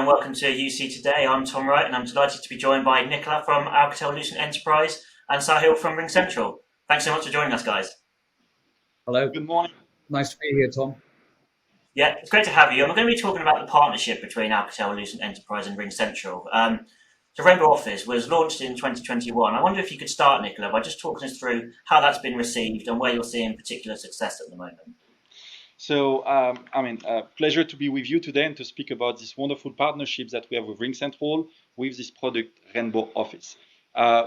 and welcome to UC Today. I'm Tom Wright and I'm delighted to be joined by Nicola from Alcatel-Lucent Enterprise and Sahil from RingCentral. Thanks so much for joining us, guys. Hello. Good morning. Nice to be here, Tom. Yeah, it's great to have you. And we're going to be talking about the partnership between Alcatel-Lucent Enterprise and RingCentral. So Rainbow Office was launched in 2021. I wonder if you could start, Nicola, by just talking us through how that's been received and where you're seeing particular success at the moment. So, pleasure to be with you today and to speak about this wonderful partnership that we have with RingCentral with this product, Rainbow Office.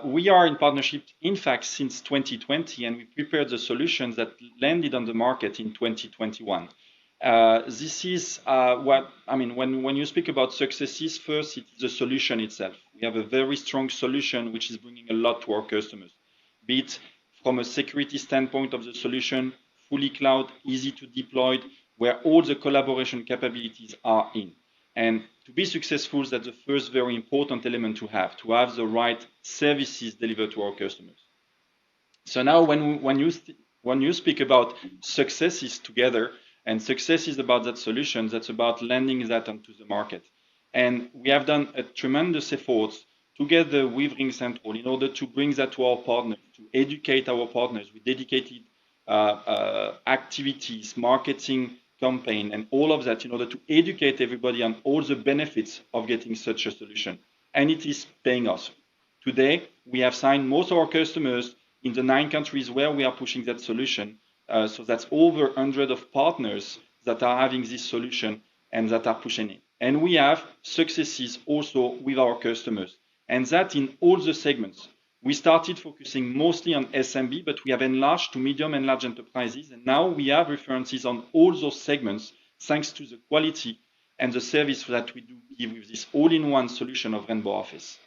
We are in partnership, in fact, since 2020, and we prepared the solutions that landed on the market in 2021. This is when you speak about successes, first, it's the solution itself. We have a very strong solution which is bringing a lot to our customers, be it from a security standpoint of the solution, fully cloud, easy to deploy, where all the collaboration capabilities are in. And to be successful, that's the first very important element to have the right services delivered to our customers. So now when you speak about successes together, and success is about that solution, that's about landing that onto the market. And we have done a tremendous effort together with RingCentral in order to bring that to our partners, to educate our partners with dedicated activities, marketing campaign, and all of that in order to educate everybody on all the benefits of getting such a solution. And it is paying off. Today, we have signed most of our customers in the 9 countries where we are pushing that solution. So that's over 100 of partners that are having this solution and that are pushing it. And we have successes also with our customers, and that in all the segments. We started focusing mostly on SMB, but we have enlarged to medium and large enterprises. And now we have references on all those segments, thanks to the quality and the service that we do give with this all-in-one solution of Rainbow Office.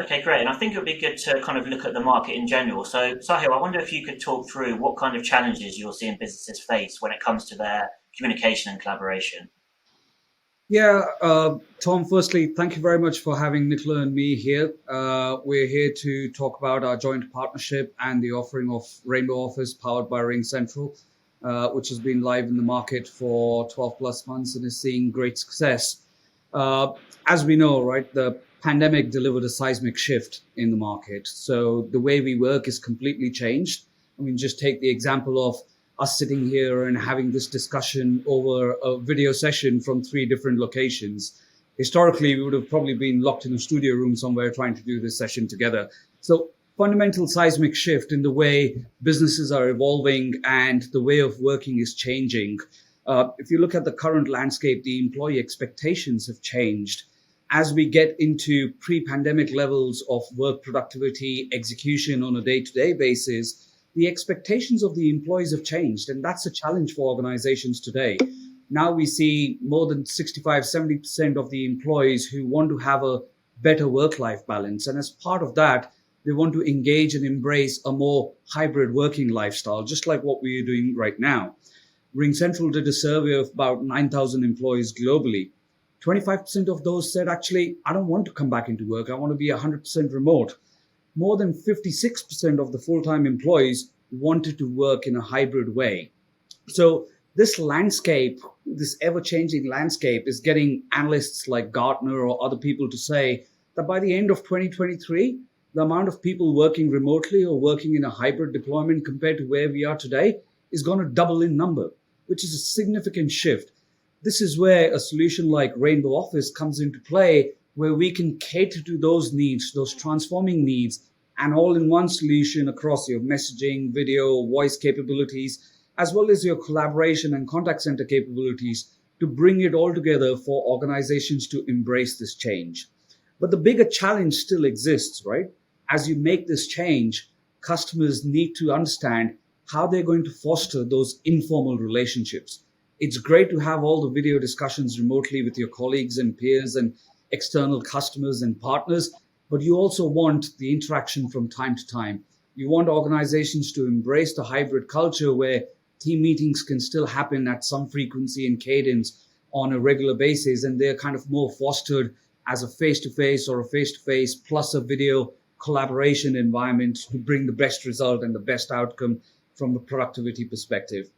Okay, great. And I think it would be good to kind of look at the market in general. So, Sahil, I wonder if you could talk through what kind of challenges you're seeing businesses face when it comes to their communication and collaboration. Yeah, Tom, firstly, thank you very much for having Nicola and me here. We're here to talk about our joint partnership and the offering of Rainbow Office powered by RingCentral, which has been live in the market for 12 plus months and is seeing great success. As we know, right, the pandemic delivered a seismic shift in the market. So the way we work is completely changed. I mean, just take the example of us sitting here and having this discussion over a video session from 3 different locations. Historically, we would have probably been locked in a studio room somewhere trying to do this session together. So fundamental seismic shift in the way businesses are evolving and the way of working is changing. If you look at the current landscape, the employee expectations have changed. As we get into pre-pandemic levels of work productivity, execution on a day-to-day basis, the expectations of the employees have changed, and that's a challenge for organizations today. Now we see more than 65-70% of the employees who want to have a better work-life balance. And as part of that, they want to engage and embrace a more hybrid working lifestyle, just like what we are doing right now. RingCentral did a survey of about 9,000 employees globally. 25% of those said, actually, I don't want to come back into work. I want to be 100% remote. More than 56% of the full-time employees wanted to work in a hybrid way. So this landscape, this ever-changing landscape is getting analysts like Gartner or other people to say that by the end of 2023, the amount of people working remotely or working in a hybrid deployment compared to where we are today is going to double in number, which is a significant shift. This is where a solution like Rainbow Office comes into play, where we can cater to those needs, those transforming needs, and all-in-one solution across your messaging, video, voice capabilities, as well as your collaboration and contact center capabilities to bring it all together for organizations to embrace this change. But the bigger challenge still exists, right? As you make this change, customers need to understand how they're going to foster those informal relationships. It's great to have all the video discussions remotely with your colleagues and peers and external customers and partners, but you also want the interaction from time to time. You want organizations to embrace the hybrid culture where team meetings can still happen at some frequency and cadence on a regular basis, and they're kind of more fostered as a face-to-face or a face-to-face plus a video collaboration environment to bring the best result and the best outcome from a productivity perspective.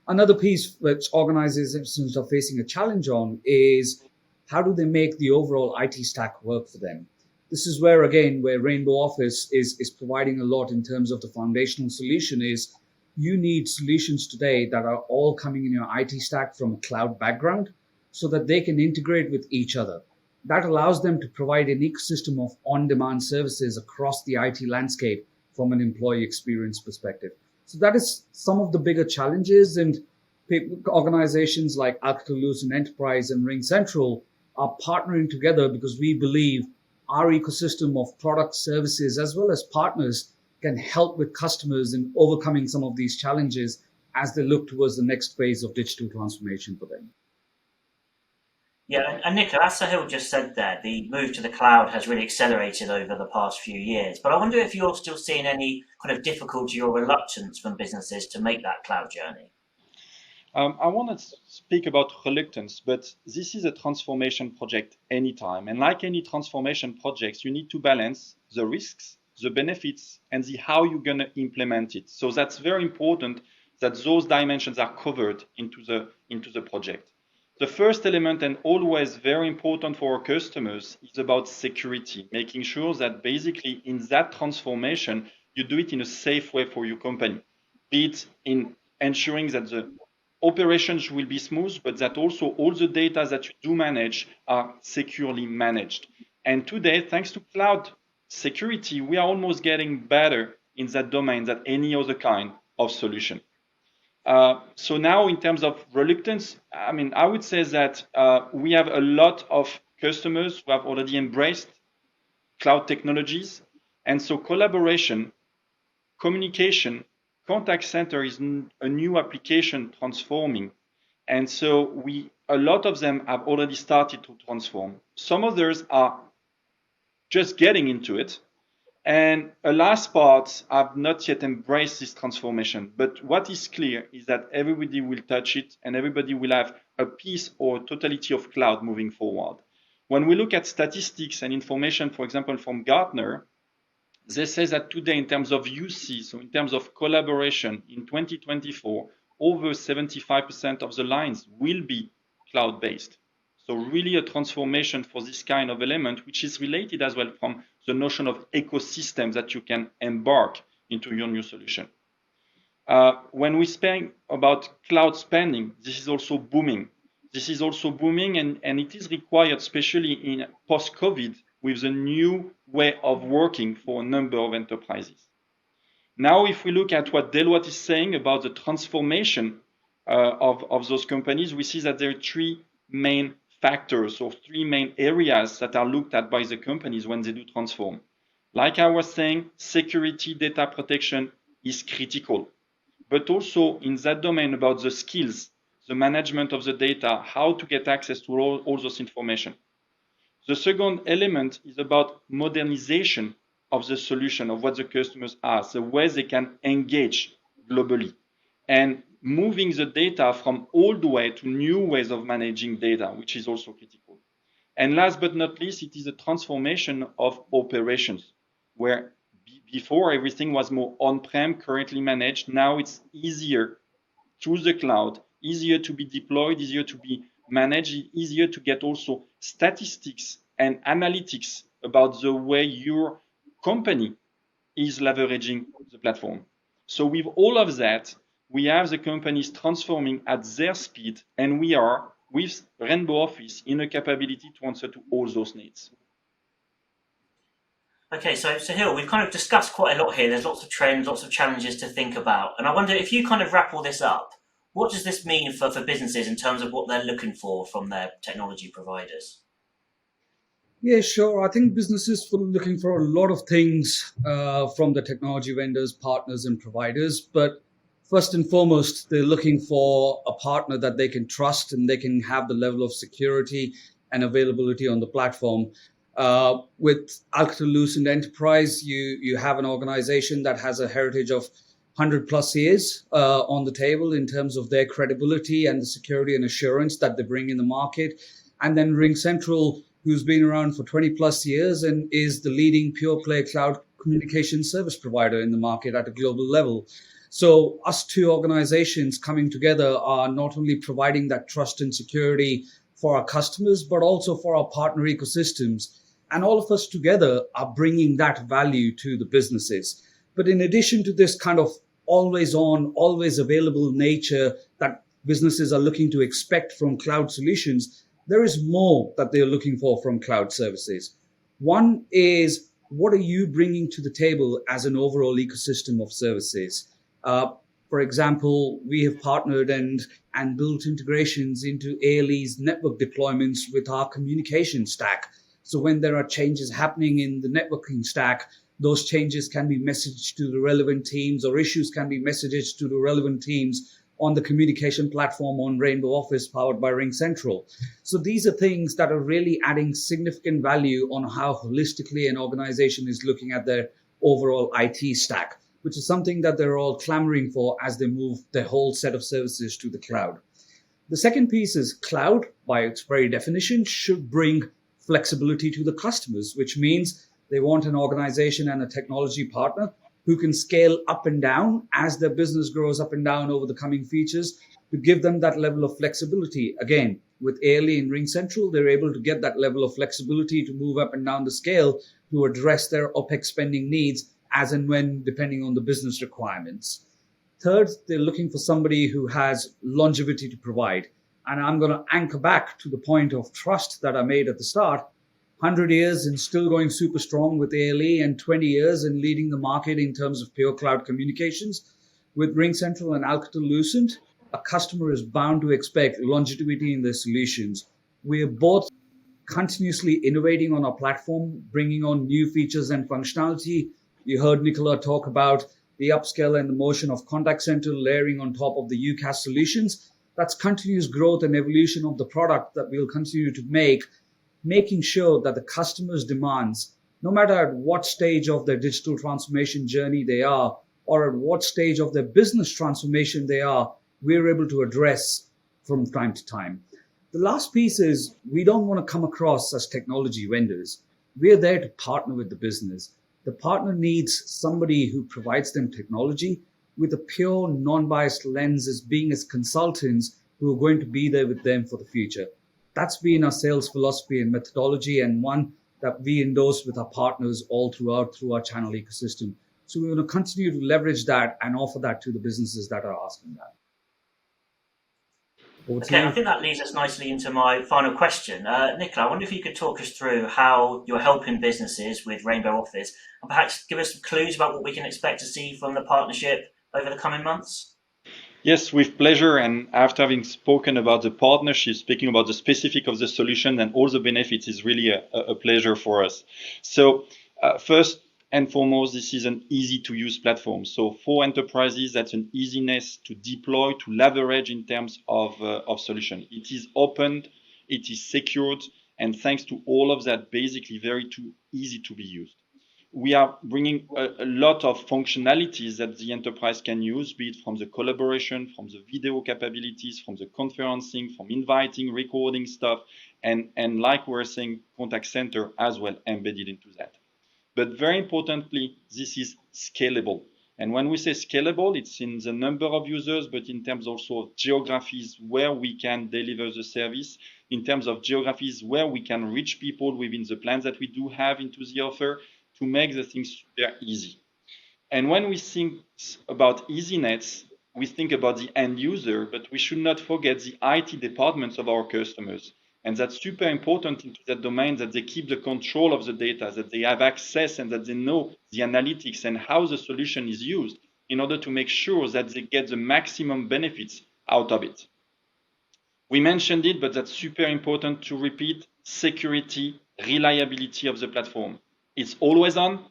Another piece which organizations are facing a challenge on is how do they make the overall IT stack work for them? This is where, again, where Rainbow Office is providing a lot in terms of the foundational solution is you need solutions today that are all coming in your IT stack from a cloud background so that they can integrate with each other. That allows them to provide an ecosystem of on-demand services across the IT landscape from an employee experience perspective. So that is some of the bigger challenges, and organizations like Alcatel-Lucent Enterprise and RingCentral are partnering together because we believe our ecosystem of products, services, as well as partners can help with customers in overcoming some of these challenges as they look towards the next phase of digital transformation for them. Yeah, and Nicola, as Sahil just said there, the move to the cloud has really accelerated over the past few years. But I wonder if you're still seeing any kind of difficulty or reluctance from businesses to make that cloud journey. I want to speak about reluctance, but this is a transformation project anytime. And like any transformation projects, you need to balance the risks, the benefits, and the how you're going to implement it. So that's very important that those dimensions are covered into the project. The first element, and always very important for our customers, is about security, making sure that basically in that transformation, you do it in a safe way for your company, be it in ensuring that the operations will be smooth, but that also all the data that you do manage are securely managed. And today, thanks to cloud security, we are almost getting better in that domain than any other kind of solution. So now in terms of reluctance, I would say that we have a lot of customers who have already embraced cloud technologies. And so collaboration, communication, contact center is a new application transforming. And so a lot of them have already started to transform. Some others are just getting into it. And a last part have not yet embraced this transformation. But what is clear is that everybody will touch it and everybody will have a piece or totality of cloud moving forward. When we look at statistics and information, for example, from Gartner, they say that today in terms of UC, so in terms of collaboration in 2024, over 75% of the lines will be cloud-based. So really a transformation for this kind of element, which is related as well from the notion of ecosystem that you can embark into your new solution. When we speak about cloud spending, this is also booming. This is also booming, and it is required, especially in post-COVID, with the new way of working for a number of enterprises. Now, if we look at what Deloitte is saying about the transformation of those companies, we see that there are three main factors or three main areas that are looked at by the companies when they do transform. Like I was saying, security, data protection is critical, but also in that domain about the skills, the management of the data, how to get access to all those information. The second element is about modernization of the solution of what the customers ask, the way they can engage globally, and moving the data from old way to new ways of managing data, which is also critical. And last but not least, it is a transformation of operations, where before everything was more on-prem, currently managed. Now it's easier through the cloud, easier to be deployed, easier to be managed, easier to get also statistics and analytics about the way your company is leveraging the platform. So with all of that, we have the companies transforming at their speed, and we are, with Rainbow Office, in a capability to answer to all those needs. Okay, so Sahil, we've kind of discussed quite a lot here. There's lots of trends, lots of challenges to think about. And I wonder if you kind of wrap all this up, what does this mean for businesses in terms of what they're looking for from their technology providers? Yeah, sure. I think businesses are looking for a lot of things from the technology vendors, partners, and providers. But first and foremost, they're looking for a partner that they can trust and they can have the level of security and availability on the platform. With Alcatel-Lucent Enterprise, you have an organization that has a heritage of 100 plus years on the table in terms of their credibility and the security and assurance that they bring in the market. And then RingCentral, who's been around for 20 plus years and is the leading pure play cloud communication service provider in the market at a global level. So us two organizations coming together are not only providing that trust and security for our customers, but also for our partner ecosystems. And all of us together are bringing that value to the businesses. But in addition to this kind of always on, always available nature that businesses are looking to expect from cloud solutions, there is more that they're looking for from cloud services. One is, what are you bringing to the table as an overall ecosystem of services? Uh, for example, we have partnered and built integrations into ALE's network deployments with our communication stack. So when there are changes happening in the networking stack, those changes can be messaged to the relevant teams, or issues can be messaged to the relevant teams on the communication platform on Rainbow Office powered by RingCentral. So these are things that are really adding significant value on how holistically an organization is looking at their overall IT stack, which is something that they're all clamoring for as they move their whole set of services to the cloud. The second piece is cloud, by its very definition, should bring flexibility to the customers, which means they want an organization and a technology partner who can scale up and down as their business grows up and down over the coming features, to give them that level of flexibility. Again, with ALE and RingCentral, they're able to get that level of flexibility to move up and down the scale to address their OPEX spending needs as and when, depending on the business requirements. Third, they're looking for somebody who has longevity to provide. And I'm going to anchor back to the point of trust that I made at the start. 100 years and still going super strong with ALE, and 20 years and leading the market in terms of pure cloud communications. With RingCentral and Alcatel-Lucent, a customer is bound to expect longevity in their solutions. We are both continuously innovating on our platform, bringing on new features and functionality. You heard Nicola talk about the upscale and the motion of contact center layering on top of the UCaaS solutions. That's continuous growth and evolution of the product that we'll continue to make, making sure that the customer's demands, no matter at what stage of their digital transformation journey they are, or at what stage of their business transformation they are, we're able to address from time to time. The last piece is, we don't want to come across as technology vendors. We're there to partner with the business. The partner needs somebody who provides them technology with a pure, non-biased lens as being as consultants who are going to be there with them for the future. That's been our sales philosophy and methodology, and one that we endorse with our partners all through our channel ecosystem. So we're going to continue to leverage that and offer that to the businesses that are asking that. Okay, I think that leads us nicely into my final question. Nicola, I wonder if you could talk us through how you're helping businesses with Rainbow Office, and perhaps give us some clues about what we can expect to see from the partnership over the coming months. Yes, with pleasure. And after having spoken about the partnership, speaking about the specific of the solution and all the benefits is really a pleasure for us. So first and foremost, this is an easy to use platform. So for enterprises, that's an easiness to deploy, to leverage in terms of solution. It is open, it is secured, and thanks to all of that, basically very too easy to be used. We are bringing a lot of functionalities that the enterprise can use, be it from the collaboration, from the video capabilities, from the conferencing, from inviting, recording stuff, and like we're saying, contact center as well embedded into that. But very importantly, this is scalable. And when we say scalable, it's in the number of users, but in terms also of geographies where we can deliver the service, in terms of geographies where we can reach people within the plans that we do have into the offer, to make the things super easy. And when we think about easiness, we think about the end user, but we should not forget the IT departments of our customers. And that's super important into that domain, that they keep the control of the data, that they have access, and that they know the analytics and how the solution is used in order to make sure that they get the maximum benefits out of it. We mentioned it, but that's super important to repeat: security, reliability of the platform. It's always on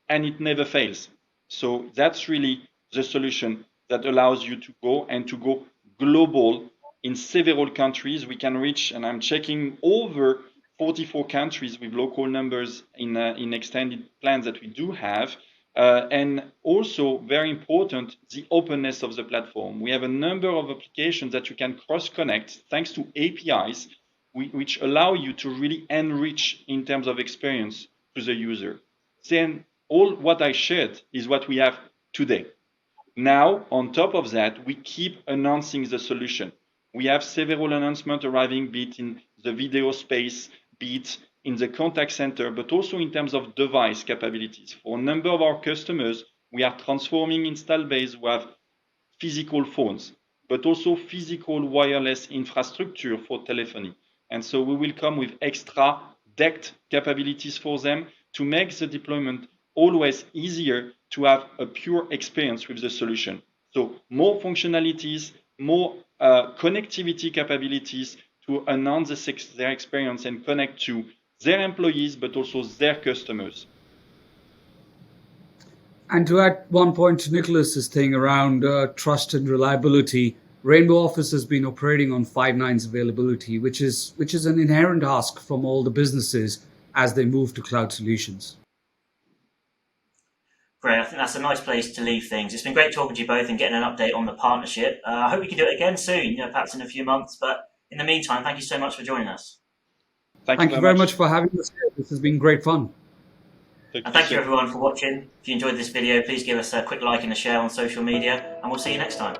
and it never fails. So that's really the solution that allows you to go global in several countries. We can reach, and I'm checking, over 44 countries with local numbers in extended plans that we do have. And also, very important, the openness of the platform. We have a number of applications that you can cross-connect thanks to APIs, which allow you to really enrich in terms of experience to the user. Then all what I shared is what we have today. Now, on top of that, we keep announcing the solution. We have several announcements arriving, be it in the video space, be it in the contact center, but also in terms of device capabilities. For a number of our customers, we are transforming install base who have physical phones, but also physical wireless infrastructure for telephony. And so we will come with extra DECT capabilities for them to make the deployment always easier to have a pure experience with the solution. So more functionalities, more connectivity capabilities to announce their experience and connect to their employees, but also their customers. And to add one point to Nicholas's thing around trust and reliability, Rainbow Office has been operating on 5 nines availability, which is an inherent ask from all the businesses as they move to cloud solutions. Great, I think that's a nice place to leave things. It's been great talking to you both and getting an update on the partnership. I hope we can do it again soon, perhaps in a few months. But in the meantime, thank you so much for joining us. Thank you very much for having us here. This has been great fun. And thank you everyone for watching. If you enjoyed this video, please give us a quick like and a share on social media, and we'll see you next time.